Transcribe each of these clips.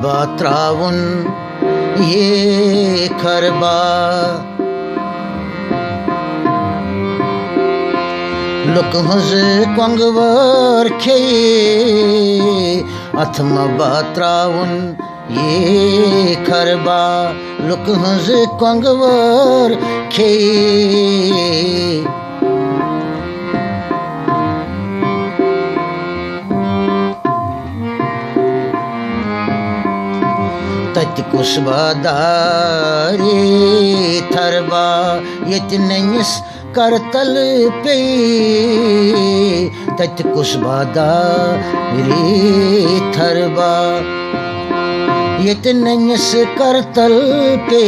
बात्राउन ये खरबा लुक हज कंगवर खे अथमा बात्राउन ये खरबा लुक हज कंगवर खे तत कुशबादारे थरबा यत नयस करतल पे तत कुशबादारे थरबा यत नयस करतल पे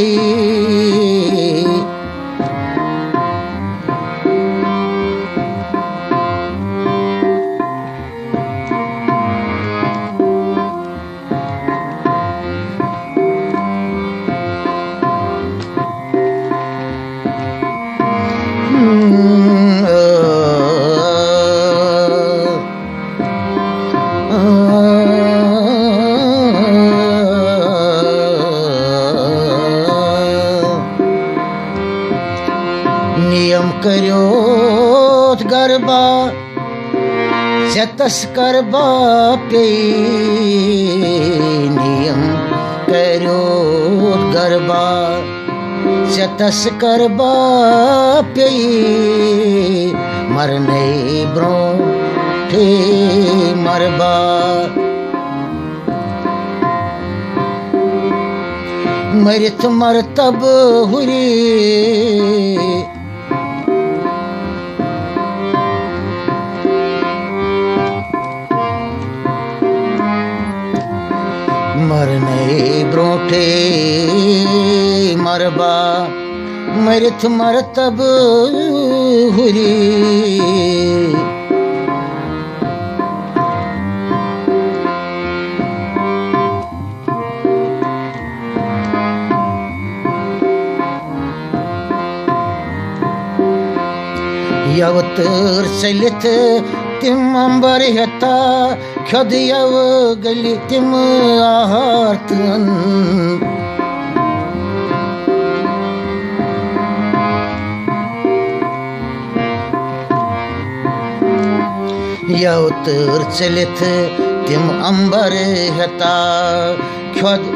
नियम करो गरबा जतस करबा पे नियम करो गरबा जतस करबा पे मरने ब्रोठे मरबा मरित मरतब हुरी मरने ब्रोठे मरबा मरित मरतब हुरी यवतर चलित तिम अंबर हता खद यव गली तिम आहारतन यवतर चलित तिम अंबर हता खद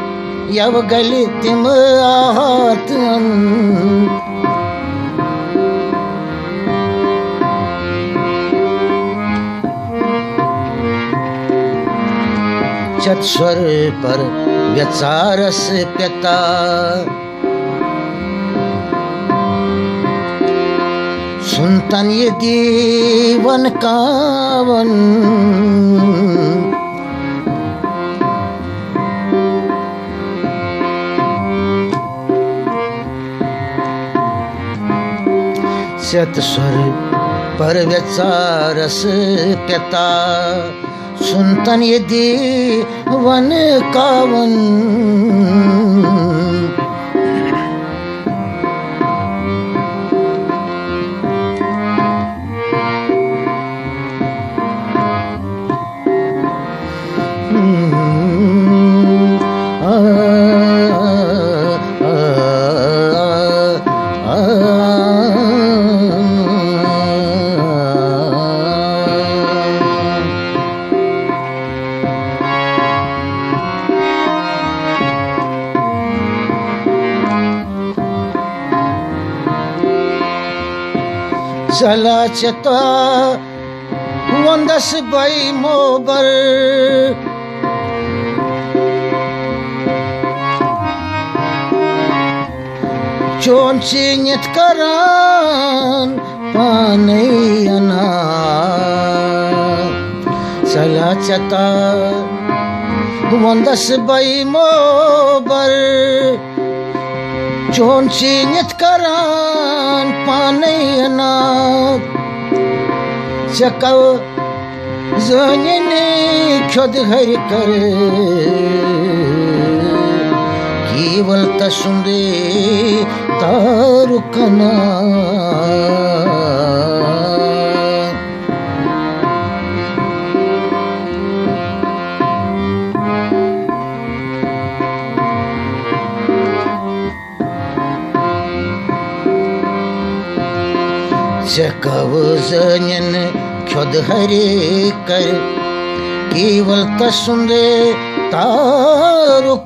यव गली तिम आहारतन चत स्वर पर व्यचारस प्यता सुनतन ये दीवन कावन चत स्वर पर व्यचारस प्यता सुनतन ये दीवन कावन चला चता वंदस बाई मोबर चोन चिन्हित करान पाने अना चला चता वंदस बाई मोबर चोन चिन्हित करान पाने अना चकव जने क्षद हर कर केवल तसुंदे तारुकना कव जन ख्योद हरे कर केवल तसुंदे तारुकनाथ